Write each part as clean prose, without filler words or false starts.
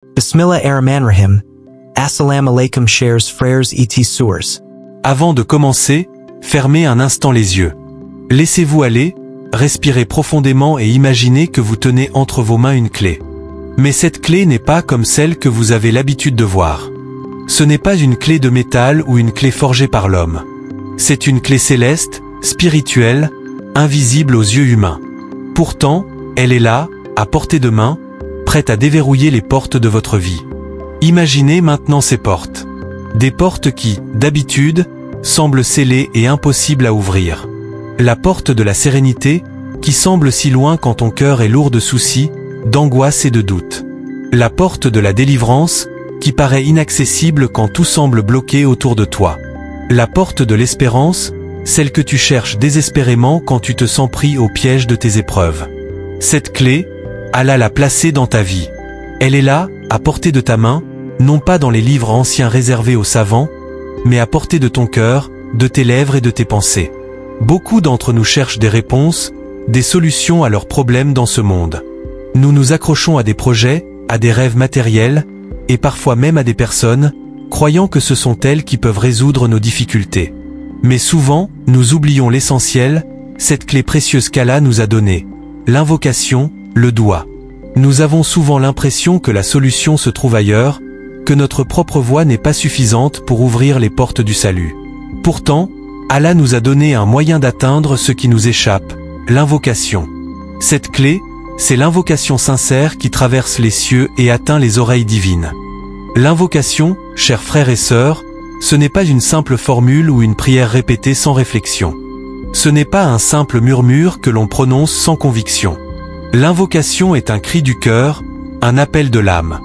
Bismillahirrahmanirrahim. Assalamu alaikum chers frères et sœurs. Avant de commencer, fermez un instant les yeux. Laissez-vous aller, respirez profondément et imaginez que vous tenez entre vos mains une clé. Mais cette clé n'est pas comme celle que vous avez l'habitude de voir. Ce n'est pas une clé de métal ou une clé forgée par l'homme. C'est une clé céleste, spirituelle, invisible aux yeux humains. Pourtant, elle est là, à portée de main, prête à déverrouiller les portes de votre vie. Imaginez maintenant ces portes. Des portes qui, d'habitude, semblent scellées et impossibles à ouvrir. La porte de la sérénité, qui semble si loin quand ton cœur est lourd de soucis, d'angoisse et de doutes. La porte de la délivrance, qui paraît inaccessible quand tout semble bloqué autour de toi. La porte de l'espérance, celle que tu cherches désespérément quand tu te sens pris au piège de tes épreuves. Cette clé, Allah l'a placée dans ta vie. Elle est là, à portée de ta main, non pas dans les livres anciens réservés aux savants, mais à portée de ton cœur, de tes lèvres et de tes pensées. Beaucoup d'entre nous cherchent des réponses, des solutions à leurs problèmes dans ce monde. Nous nous accrochons à des projets, à des rêves matériels, et parfois même à des personnes, croyant que ce sont elles qui peuvent résoudre nos difficultés. Mais souvent, nous oublions l'essentiel, cette clé précieuse qu'Allah nous a donnée. L'invocation, le doigt. Nous avons souvent l'impression que la solution se trouve ailleurs, que notre propre voix n'est pas suffisante pour ouvrir les portes du salut. Pourtant, Allah nous a donné un moyen d'atteindre ce qui nous échappe, l'invocation. Cette clé, c'est l'invocation sincère qui traverse les cieux et atteint les oreilles divines. L'invocation, chers frères et sœurs, ce n'est pas une simple formule ou une prière répétée sans réflexion. Ce n'est pas un simple murmure que l'on prononce sans conviction. L'invocation est un cri du cœur, un appel de l'âme.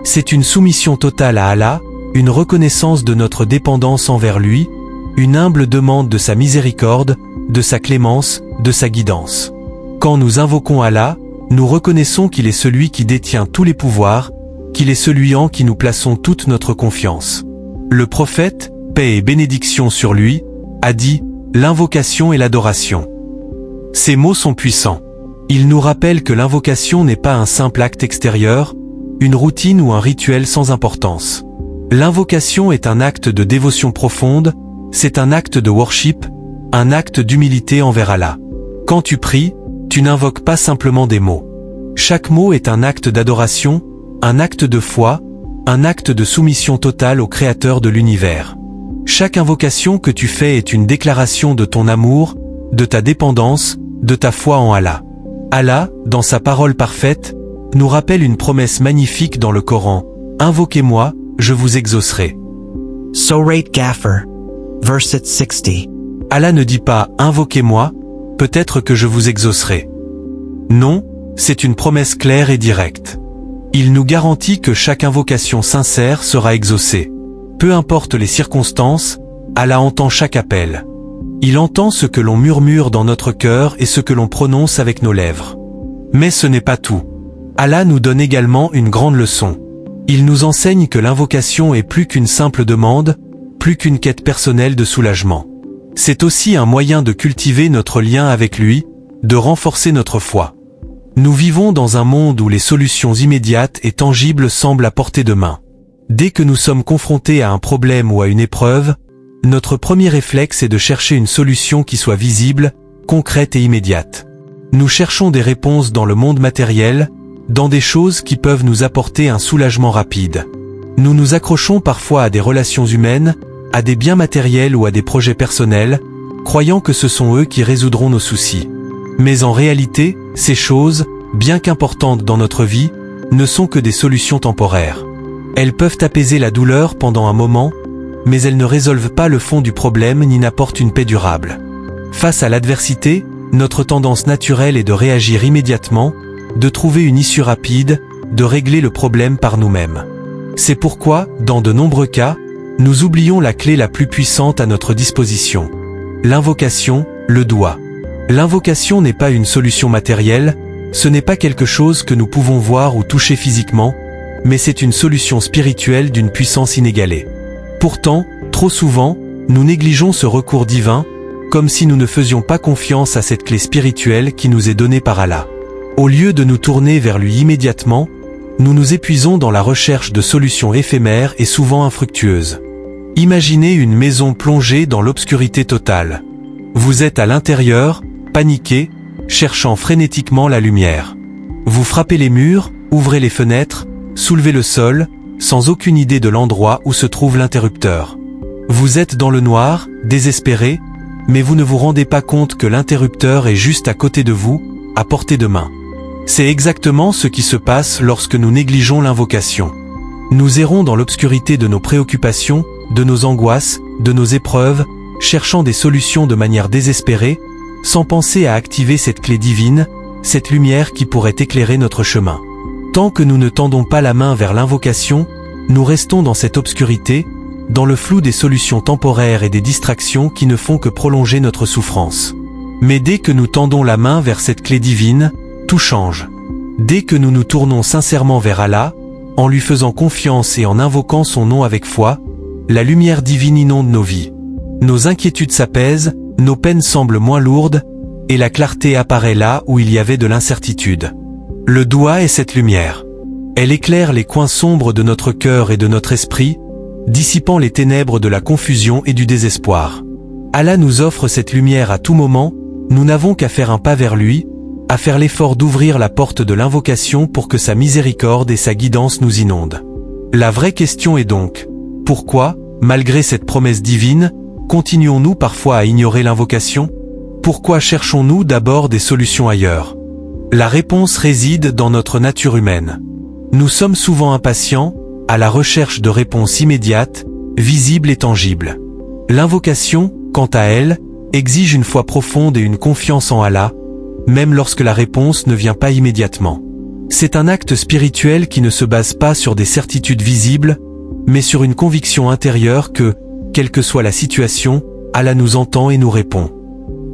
C'est une soumission totale à Allah, une reconnaissance de notre dépendance envers lui, une humble demande de sa miséricorde, de sa clémence, de sa guidance. Quand nous invoquons Allah, nous reconnaissons qu'il est celui qui détient tous les pouvoirs, qu'il est celui en qui nous plaçons toute notre confiance. Le prophète, paix et bénédiction sur lui, a dit « L'invocation et l'adoration ». Ces mots sont puissants. Ils nous rappellent que l'invocation n'est pas un simple acte extérieur, une routine ou un rituel sans importance. L'invocation est un acte de dévotion profonde, c'est un acte de worship, un acte d'humilité envers Allah. Quand tu pries, tu n'invoques pas simplement des mots. Chaque mot est un acte d'adoration, un acte de foi, un acte de soumission totale au Créateur de l'univers. Chaque invocation que tu fais est une déclaration de ton amour, de ta dépendance, de ta foi en Allah. Allah, dans sa parole parfaite, nous rappelle une promesse magnifique dans le Coran. « Invoquez-moi, je vous exaucerai ». Surah Ghafir, verset 60. Allah ne dit pas « Invoquez-moi, peut-être que je vous exaucerai ». Non, c'est une promesse claire et directe. Il nous garantit que chaque invocation sincère sera exaucée. Peu importe les circonstances, Allah entend chaque appel. Il entend ce que l'on murmure dans notre cœur et ce que l'on prononce avec nos lèvres. Mais ce n'est pas tout. Allah nous donne également une grande leçon. Il nous enseigne que l'invocation est plus qu'une simple demande, plus qu'une quête personnelle de soulagement. C'est aussi un moyen de cultiver notre lien avec lui, de renforcer notre foi. Nous vivons dans un monde où les solutions immédiates et tangibles semblent à portée de main. Dès que nous sommes confrontés à un problème ou à une épreuve, notre premier réflexe est de chercher une solution qui soit visible, concrète et immédiate. Nous cherchons des réponses dans le monde matériel, dans des choses qui peuvent nous apporter un soulagement rapide. Nous nous accrochons parfois à des relations humaines, à des biens matériels ou à des projets personnels, croyant que ce sont eux qui résoudront nos soucis. Mais en réalité, ces choses, bien qu'importantes dans notre vie, ne sont que des solutions temporaires. Elles peuvent apaiser la douleur pendant un moment, mais elles ne résolvent pas le fond du problème ni n'apportent une paix durable. Face à l'adversité, notre tendance naturelle est de réagir immédiatement, de trouver une issue rapide, de régler le problème par nous-mêmes. C'est pourquoi, dans de nombreux cas, nous oublions la clé la plus puissante à notre disposition. L'invocation, le doigt. L'invocation n'est pas une solution matérielle, ce n'est pas quelque chose que nous pouvons voir ou toucher physiquement, mais c'est une solution spirituelle d'une puissance inégalée. Pourtant, trop souvent, nous négligeons ce recours divin, comme si nous ne faisions pas confiance à cette clé spirituelle qui nous est donnée par Allah. Au lieu de nous tourner vers lui immédiatement, nous nous épuisons dans la recherche de solutions éphémères et souvent infructueuses. Imaginez une maison plongée dans l'obscurité totale. Vous êtes à l'intérieur, paniqué, cherchant frénétiquement la lumière. Vous frappez les murs, ouvrez les fenêtres, soulevez le sol, sans aucune idée de l'endroit où se trouve l'interrupteur. Vous êtes dans le noir, désespéré, mais vous ne vous rendez pas compte que l'interrupteur est juste à côté de vous, à portée de main. C'est exactement ce qui se passe lorsque nous négligeons l'invocation. Nous errons dans l'obscurité de nos préoccupations, de nos angoisses, de nos épreuves, cherchant des solutions de manière désespérée, sans penser à activer cette clé divine, cette lumière qui pourrait éclairer notre chemin. Tant que nous ne tendons pas la main vers l'invocation, nous restons dans cette obscurité, dans le flou des solutions temporaires et des distractions qui ne font que prolonger notre souffrance. Mais dès que nous tendons la main vers cette clé divine, tout change. Dès que nous nous tournons sincèrement vers Allah, en lui faisant confiance et en invoquant son nom avec foi, la lumière divine inonde nos vies. Nos inquiétudes s'apaisent, nos peines semblent moins lourdes, et la clarté apparaît là où il y avait de l'incertitude. Le doua est cette lumière. Elle éclaire les coins sombres de notre cœur et de notre esprit, dissipant les ténèbres de la confusion et du désespoir. Allah nous offre cette lumière à tout moment, nous n'avons qu'à faire un pas vers lui, à faire l'effort d'ouvrir la porte de l'invocation pour que sa miséricorde et sa guidance nous inondent. La vraie question est donc, pourquoi, malgré cette promesse divine, continuons-nous parfois à ignorer l'invocation? Pourquoi cherchons-nous d'abord des solutions ailleurs? La réponse réside dans notre nature humaine. Nous sommes souvent impatients, à la recherche de réponses immédiates, visibles et tangibles. L'invocation, quant à elle, exige une foi profonde et une confiance en Allah, même lorsque la réponse ne vient pas immédiatement. C'est un acte spirituel qui ne se base pas sur des certitudes visibles, mais sur une conviction intérieure que, quelle que soit la situation, Allah nous entend et nous répond.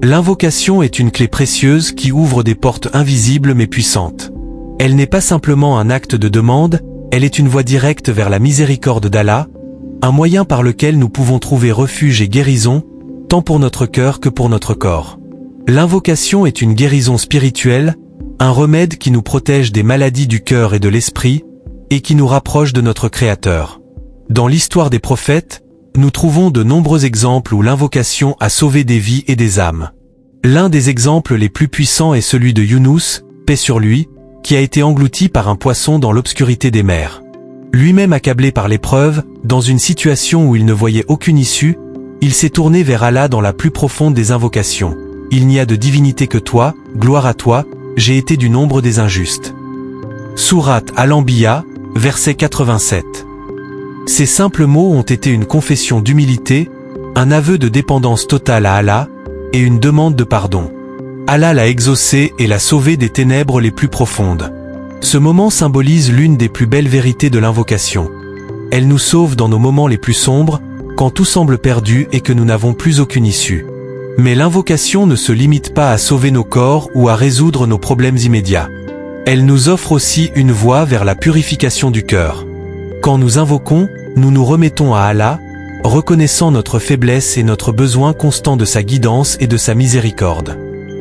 L'invocation est une clé précieuse qui ouvre des portes invisibles mais puissantes. Elle n'est pas simplement un acte de demande, elle est une voie directe vers la miséricorde d'Allah, un moyen par lequel nous pouvons trouver refuge et guérison, tant pour notre cœur que pour notre corps. L'invocation est une guérison spirituelle, un remède qui nous protège des maladies du cœur et de l'esprit, et qui nous rapproche de notre Créateur. Dans l'histoire des prophètes, nous trouvons de nombreux exemples où l'invocation a sauvé des vies et des âmes. L'un des exemples les plus puissants est celui de Younous, paix sur lui, qui a été englouti par un poisson dans l'obscurité des mers. Lui-même accablé par l'épreuve, dans une situation où il ne voyait aucune issue, il s'est tourné vers Allah dans la plus profonde des invocations. Il n'y a de divinité que toi, gloire à toi, j'ai été du nombre des injustes. Sourate Al-Anbiya, verset 87. Ces simples mots ont été une confession d'humilité, un aveu de dépendance totale à Allah, et une demande de pardon. Allah l'a exaucé et l'a sauvé des ténèbres les plus profondes. Ce moment symbolise l'une des plus belles vérités de l'invocation. Elle nous sauve dans nos moments les plus sombres, quand tout semble perdu et que nous n'avons plus aucune issue. Mais l'invocation ne se limite pas à sauver nos corps ou à résoudre nos problèmes immédiats. Elle nous offre aussi une voie vers la purification du cœur. Quand nous invoquons, nous nous remettons à Allah, reconnaissant notre faiblesse et notre besoin constant de sa guidance et de sa miséricorde.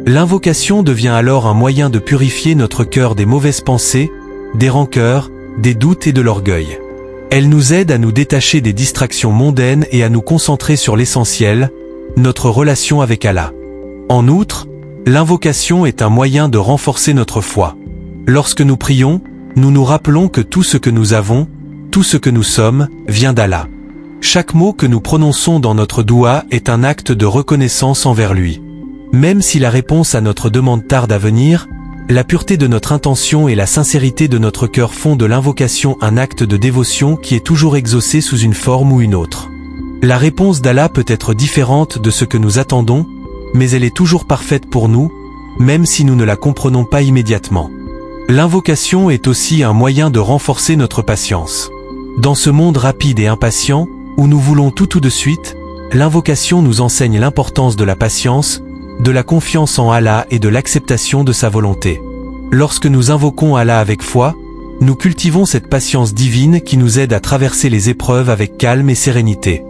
L'invocation devient alors un moyen de purifier notre cœur des mauvaises pensées, des rancœurs, des doutes et de l'orgueil. Elle nous aide à nous détacher des distractions mondaines et à nous concentrer sur l'essentiel, notre relation avec Allah. En outre, l'invocation est un moyen de renforcer notre foi. Lorsque nous prions, nous nous rappelons que tout ce que nous avons, tout ce que nous sommes, vient d'Allah. Chaque mot que nous prononçons dans notre doua est un acte de reconnaissance envers lui. Même si la réponse à notre demande tarde à venir, la pureté de notre intention et la sincérité de notre cœur font de l'invocation un acte de dévotion qui est toujours exaucé sous une forme ou une autre. La réponse d'Allah peut être différente de ce que nous attendons, mais elle est toujours parfaite pour nous, même si nous ne la comprenons pas immédiatement. L'invocation est aussi un moyen de renforcer notre patience. Dans ce monde rapide et impatient, où nous voulons tout de suite, l'invocation nous enseigne l'importance de la patience, de la confiance en Allah et de l'acceptation de sa volonté. Lorsque nous invoquons Allah avec foi, nous cultivons cette patience divine qui nous aide à traverser les épreuves avec calme et sérénité.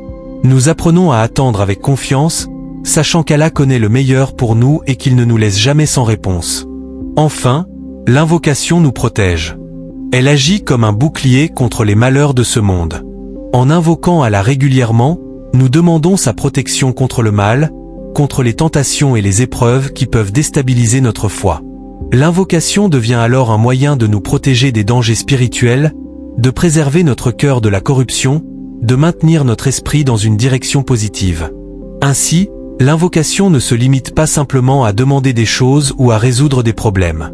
Nous apprenons à attendre avec confiance, sachant qu'Allah connaît le meilleur pour nous et qu'il ne nous laisse jamais sans réponse. Enfin, l'invocation nous protège. Elle agit comme un bouclier contre les malheurs de ce monde. En invoquant Allah régulièrement, nous demandons sa protection contre le mal, contre les tentations et les épreuves qui peuvent déstabiliser notre foi. L'invocation devient alors un moyen de nous protéger des dangers spirituels, de préserver notre cœur de la corruption, de maintenir notre esprit dans une direction positive. Ainsi, l'invocation ne se limite pas simplement à demander des choses ou à résoudre des problèmes.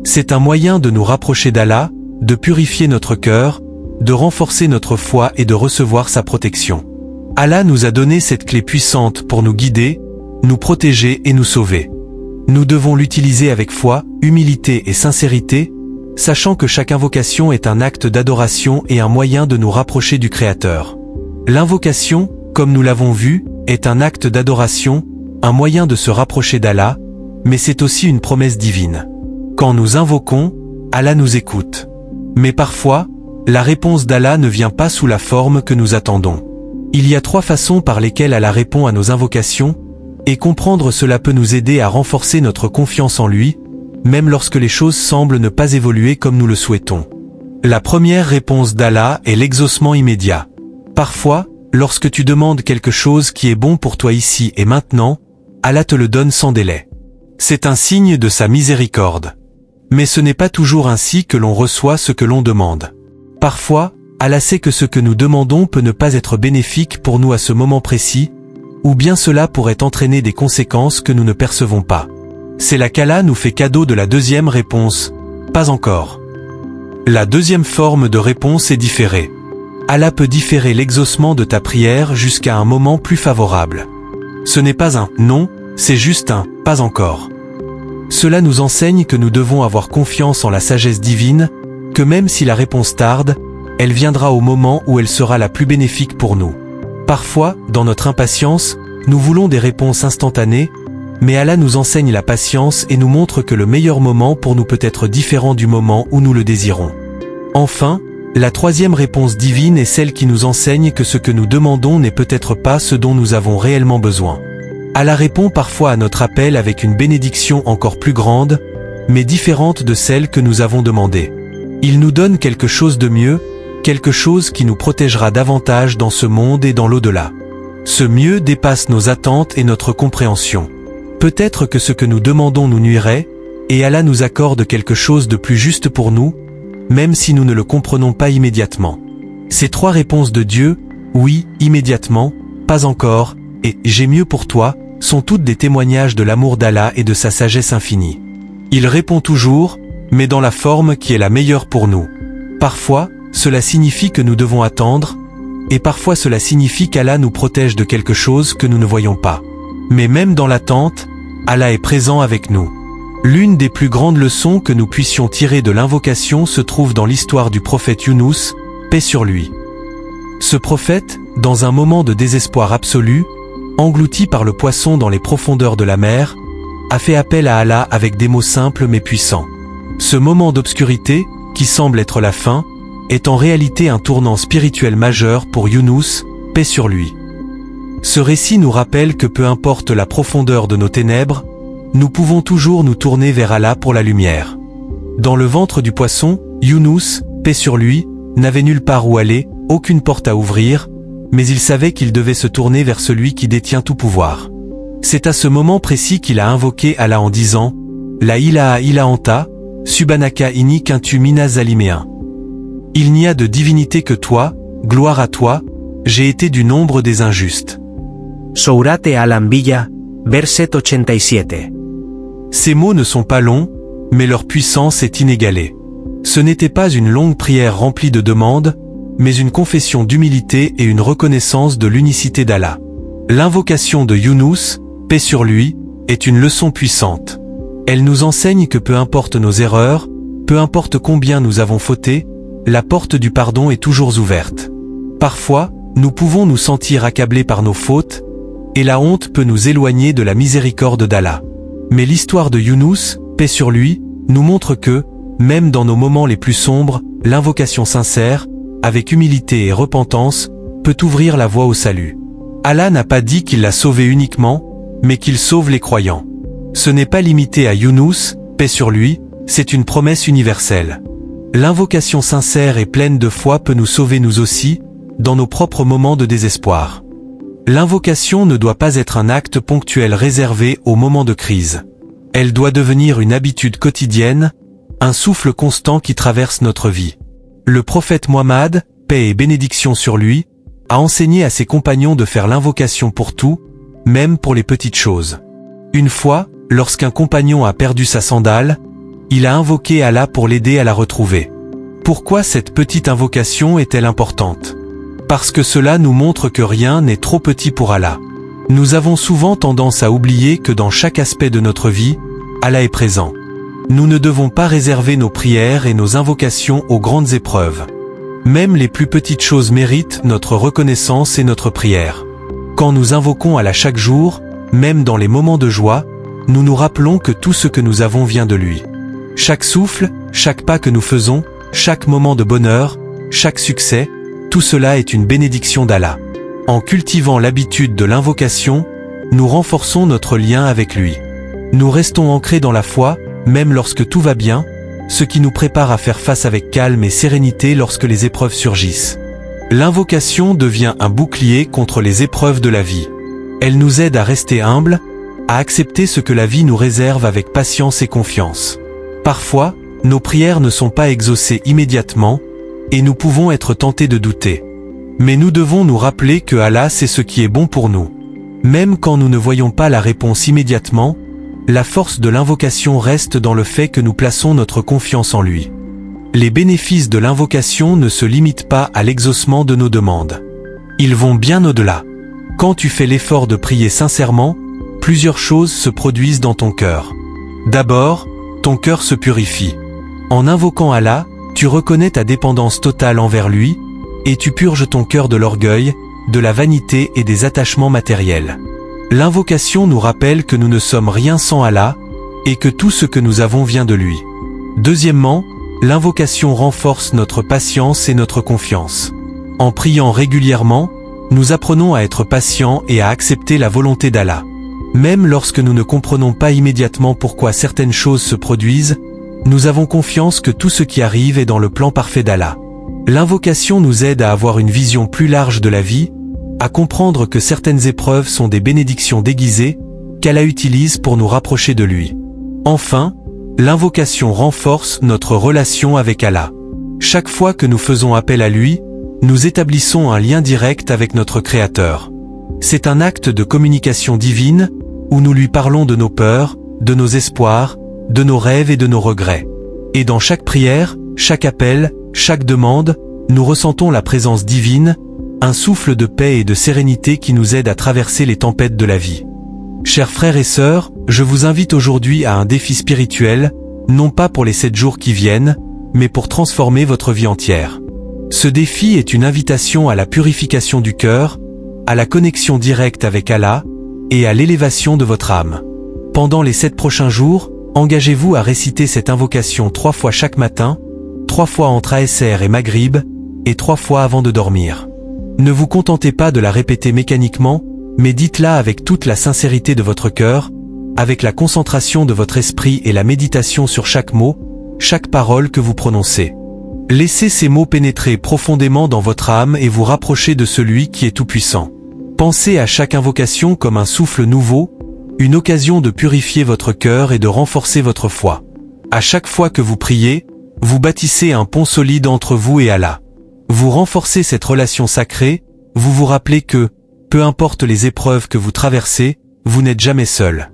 C'est un moyen de nous rapprocher d'Allah, de purifier notre cœur, de renforcer notre foi et de recevoir sa protection. Allah nous a donné cette clé puissante pour nous guider, nous protéger et nous sauver. Nous devons l'utiliser avec foi, humilité et sincérité, sachant que chaque invocation est un acte d'adoration et un moyen de nous rapprocher du Créateur. L'invocation, comme nous l'avons vu, est un acte d'adoration, un moyen de se rapprocher d'Allah, mais c'est aussi une promesse divine. Quand nous invoquons, Allah nous écoute. Mais parfois, la réponse d'Allah ne vient pas sous la forme que nous attendons. Il y a 3 façons par lesquelles Allah répond à nos invocations, et comprendre cela peut nous aider à renforcer notre confiance en lui, même lorsque les choses semblent ne pas évoluer comme nous le souhaitons. La première réponse d'Allah est l'exaucement immédiat. Parfois, lorsque tu demandes quelque chose qui est bon pour toi ici et maintenant, Allah te le donne sans délai. C'est un signe de sa miséricorde. Mais ce n'est pas toujours ainsi que l'on reçoit ce que l'on demande. Parfois, Allah sait que ce que nous demandons peut ne pas être bénéfique pour nous à ce moment précis, ou bien cela pourrait entraîner des conséquences que nous ne percevons pas. C'est là qu'Allah nous fait cadeau de la deuxième réponse, pas encore. La deuxième forme de réponse est différée. Allah peut différer l'exaucement de ta prière jusqu'à un moment plus favorable. Ce n'est pas un « non », c'est juste un « pas encore ». Cela nous enseigne que nous devons avoir confiance en la sagesse divine, que même si la réponse tarde, elle viendra au moment où elle sera la plus bénéfique pour nous. Parfois, dans notre impatience, nous voulons des réponses instantanées, mais Allah nous enseigne la patience et nous montre que le meilleur moment pour nous peut être différent du moment où nous le désirons. Enfin, la troisième réponse divine est celle qui nous enseigne que ce que nous demandons n'est peut-être pas ce dont nous avons réellement besoin. Allah répond parfois à notre appel avec une bénédiction encore plus grande, mais différente de celle que nous avons demandée. Il nous donne quelque chose de mieux, quelque chose qui nous protégera davantage dans ce monde et dans l'au-delà. Ce mieux dépasse nos attentes et notre compréhension. Peut-être que ce que nous demandons nous nuirait, et Allah nous accorde quelque chose de plus juste pour nous, même si nous ne le comprenons pas immédiatement. Ces 3 réponses de Dieu, oui, immédiatement, pas encore, et j'ai mieux pour toi, sont toutes des témoignages de l'amour d'Allah et de sa sagesse infinie. Il répond toujours, mais dans la forme qui est la meilleure pour nous. Parfois, cela signifie que nous devons attendre, et parfois cela signifie qu'Allah nous protège de quelque chose que nous ne voyons pas. Mais même dans l'attente, Allah est présent avec nous. L'une des plus grandes leçons que nous puissions tirer de l'invocation se trouve dans l'histoire du prophète Younous, paix sur lui. Ce prophète, dans un moment de désespoir absolu, englouti par le poisson dans les profondeurs de la mer, a fait appel à Allah avec des mots simples mais puissants. Ce moment d'obscurité, qui semble être la fin, est en réalité un tournant spirituel majeur pour Younous, paix sur lui. Ce récit nous rappelle que peu importe la profondeur de nos ténèbres, nous pouvons toujours nous tourner vers Allah pour la lumière. Dans le ventre du poisson, Younous, paix sur lui, n'avait nulle part où aller, aucune porte à ouvrir, mais il savait qu'il devait se tourner vers celui qui détient tout pouvoir. C'est à ce moment précis qu'il a invoqué Allah en disant « La ilaha illa anta, subhanaka inni kuntu minaz zalimin. Il n'y a de divinité que toi, gloire à toi, j'ai été du nombre des injustes. » Sourate Al-Anbiya, verset 87. Ces mots ne sont pas longs, mais leur puissance est inégalée. Ce n'était pas une longue prière remplie de demandes, mais une confession d'humilité et une reconnaissance de l'unicité d'Allah. L'invocation de Younous, paix sur lui, est une leçon puissante. Elle nous enseigne que peu importe nos erreurs, peu importe combien nous avons fauté, la porte du pardon est toujours ouverte. Parfois, nous pouvons nous sentir accablés par nos fautes, et la honte peut nous éloigner de la miséricorde d'Allah. Mais l'histoire de Younous, paix sur lui, nous montre que, même dans nos moments les plus sombres, l'invocation sincère, avec humilité et repentance, peut ouvrir la voie au salut. Allah n'a pas dit qu'il l'a sauvé uniquement, mais qu'il sauve les croyants. Ce n'est pas limité à Younous, paix sur lui, c'est une promesse universelle. L'invocation sincère et pleine de foi peut nous sauver nous aussi, dans nos propres moments de désespoir. L'invocation ne doit pas être un acte ponctuel réservé aux moments de crise. Elle doit devenir une habitude quotidienne, un souffle constant qui traverse notre vie. Le prophète Muhammad, paix et bénédiction sur lui, a enseigné à ses compagnons de faire l'invocation pour tout, même pour les petites choses. Une fois, lorsqu'un compagnon a perdu sa sandale, il a invoqué Allah pour l'aider à la retrouver. Pourquoi cette petite invocation est-elle importante? Parce que cela nous montre que rien n'est trop petit pour Allah. Nous avons souvent tendance à oublier que dans chaque aspect de notre vie, Allah est présent. Nous ne devons pas réserver nos prières et nos invocations aux grandes épreuves. Même les plus petites choses méritent notre reconnaissance et notre prière. Quand nous invoquons Allah chaque jour, même dans les moments de joie, nous nous rappelons que tout ce que nous avons vient de lui. Chaque souffle, chaque pas que nous faisons, chaque moment de bonheur, chaque succès, tout cela est une bénédiction d'Allah. En cultivant l'habitude de l'invocation, nous renforçons notre lien avec lui. Nous restons ancrés dans la foi, même lorsque tout va bien, ce qui nous prépare à faire face avec calme et sérénité lorsque les épreuves surgissent. L'invocation devient un bouclier contre les épreuves de la vie. Elle nous aide à rester humbles, à accepter ce que la vie nous réserve avec patience et confiance. Parfois, nos prières ne sont pas exaucées immédiatement, et nous pouvons être tentés de douter. Mais nous devons nous rappeler que Allah sait ce qui est bon pour nous. Même quand nous ne voyons pas la réponse immédiatement, la force de l'invocation reste dans le fait que nous plaçons notre confiance en lui. Les bénéfices de l'invocation ne se limitent pas à l'exaucement de nos demandes. Ils vont bien au-delà. Quand tu fais l'effort de prier sincèrement, plusieurs choses se produisent dans ton cœur. D'abord, ton cœur se purifie. En invoquant Allah, tu reconnais ta dépendance totale envers lui, et tu purges ton cœur de l'orgueil, de la vanité et des attachements matériels. L'invocation nous rappelle que nous ne sommes rien sans Allah, et que tout ce que nous avons vient de lui. Deuxièmement, l'invocation renforce notre patience et notre confiance. En priant régulièrement, nous apprenons à être patients et à accepter la volonté d'Allah. Même lorsque nous ne comprenons pas immédiatement pourquoi certaines choses se produisent, nous avons confiance que tout ce qui arrive est dans le plan parfait d'Allah. L'invocation nous aide à avoir une vision plus large de la vie, à comprendre que certaines épreuves sont des bénédictions déguisées, qu'Allah utilise pour nous rapprocher de lui. Enfin, l'invocation renforce notre relation avec Allah. Chaque fois que nous faisons appel à lui, nous établissons un lien direct avec notre Créateur. C'est un acte de communication divine, où nous lui parlons de nos peurs, de nos espoirs, de nos rêves et de nos regrets. Et dans chaque prière, chaque appel, chaque demande, nous ressentons la présence divine, un souffle de paix et de sérénité qui nous aide à traverser les tempêtes de la vie. Chers frères et sœurs, je vous invite aujourd'hui à un défi spirituel, non pas pour les 7 jours qui viennent, mais pour transformer votre vie entière. Ce défi est une invitation à la purification du cœur, à la connexion directe avec Allah, et à l'élévation de votre âme. Pendant les 7 prochains jours, engagez-vous à réciter cette invocation 3 fois chaque matin, 3 fois entre Asr et Maghrib, et 3 fois avant de dormir. Ne vous contentez pas de la répéter mécaniquement, mais dites-la avec toute la sincérité de votre cœur, avec la concentration de votre esprit et la méditation sur chaque mot, chaque parole que vous prononcez. Laissez ces mots pénétrer profondément dans votre âme et vous rapprocher de celui qui est tout-puissant. Pensez à chaque invocation comme un souffle nouveau, une occasion de purifier votre cœur et de renforcer votre foi. À chaque fois que vous priez, vous bâtissez un pont solide entre vous et Allah. Vous renforcez cette relation sacrée, vous vous rappelez que, peu importe les épreuves que vous traversez, vous n'êtes jamais seul.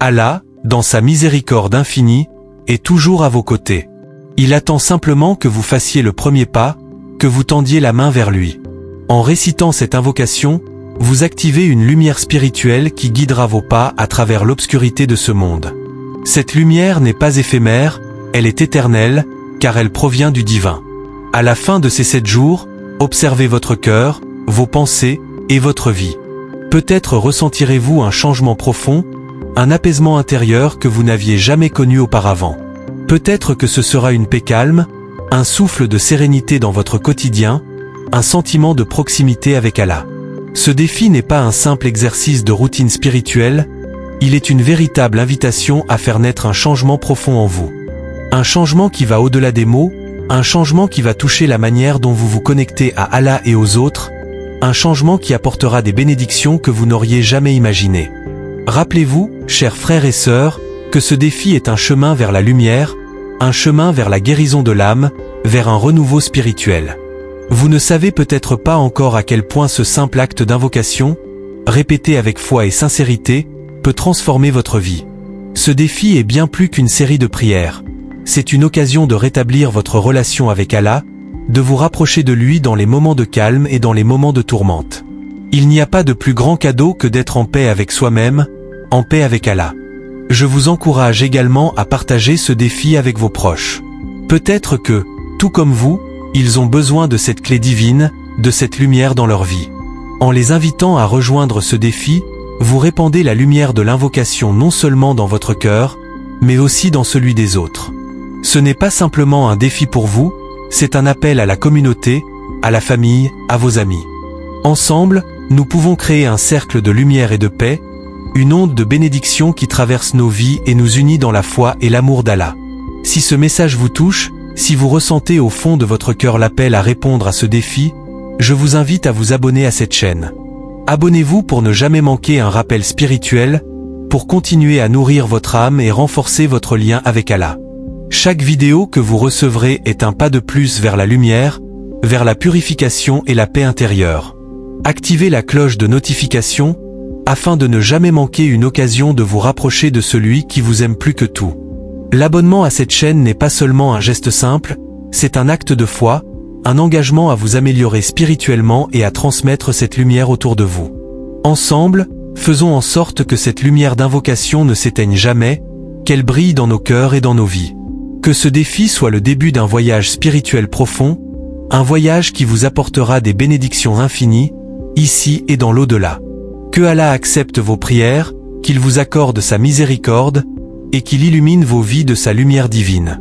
Allah, dans sa miséricorde infinie, est toujours à vos côtés. Il attend simplement que vous fassiez le premier pas, que vous tendiez la main vers lui. En récitant cette invocation, vous activez une lumière spirituelle qui guidera vos pas à travers l'obscurité de ce monde. Cette lumière n'est pas éphémère, elle est éternelle, car elle provient du divin. À la fin de ces 7 jours, observez votre cœur, vos pensées et votre vie. Peut-être ressentirez-vous un changement profond, un apaisement intérieur que vous n'aviez jamais connu auparavant. Peut-être que ce sera une paix calme, un souffle de sérénité dans votre quotidien, un sentiment de proximité avec Allah. Ce défi n'est pas un simple exercice de routine spirituelle, il est une véritable invitation à faire naître un changement profond en vous. Un changement qui va au-delà des mots, Un changement qui va toucher la manière dont vous vous connectez à Allah et aux autres, un changement qui apportera des bénédictions que vous n'auriez jamais imaginées. Rappelez-vous, chers frères et sœurs, que ce défi est un chemin vers la lumière, un chemin vers la guérison de l'âme, vers un renouveau spirituel. Vous ne savez peut-être pas encore à quel point ce simple acte d'invocation, répété avec foi et sincérité, peut transformer votre vie. Ce défi est bien plus qu'une série de prières. C'est une occasion de rétablir votre relation avec Allah, de vous rapprocher de lui dans les moments de calme et dans les moments de tourmente. Il n'y a pas de plus grand cadeau que d'être en paix avec soi-même, en paix avec Allah. Je vous encourage également à partager ce défi avec vos proches. Peut-être que, tout comme vous, ils ont besoin de cette clé divine, de cette lumière dans leur vie. En les invitant à rejoindre ce défi, vous répandez la lumière de l'invocation non seulement dans votre cœur, mais aussi dans celui des autres. Ce n'est pas simplement un défi pour vous, c'est un appel à la communauté, à la famille, à vos amis. Ensemble, nous pouvons créer un cercle de lumière et de paix, une onde de bénédiction qui traverse nos vies et nous unit dans la foi et l'amour d'Allah. Si ce message vous touche, si vous ressentez au fond de votre cœur l'appel à répondre à ce défi, je vous invite à vous abonner à cette chaîne. Abonnez-vous pour ne jamais manquer un rappel spirituel, pour continuer à nourrir votre âme et renforcer votre lien avec Allah. Chaque vidéo que vous recevrez est un pas de plus vers la lumière, vers la purification et la paix intérieure. Activez la cloche de notification, afin de ne jamais manquer une occasion de vous rapprocher de celui qui vous aime plus que tout. L'abonnement à cette chaîne n'est pas seulement un geste simple, c'est un acte de foi, un engagement à vous améliorer spirituellement et à transmettre cette lumière autour de vous. Ensemble, faisons en sorte que cette lumière d'invocation ne s'éteigne jamais, qu'elle brille dans nos cœurs et dans nos vies. Que ce défi soit le début d'un voyage spirituel profond, un voyage qui vous apportera des bénédictions infinies, ici et dans l'au-delà. Que Allah accepte vos prières, qu'il vous accorde sa miséricorde, et qu'il illumine vos vies de sa lumière divine.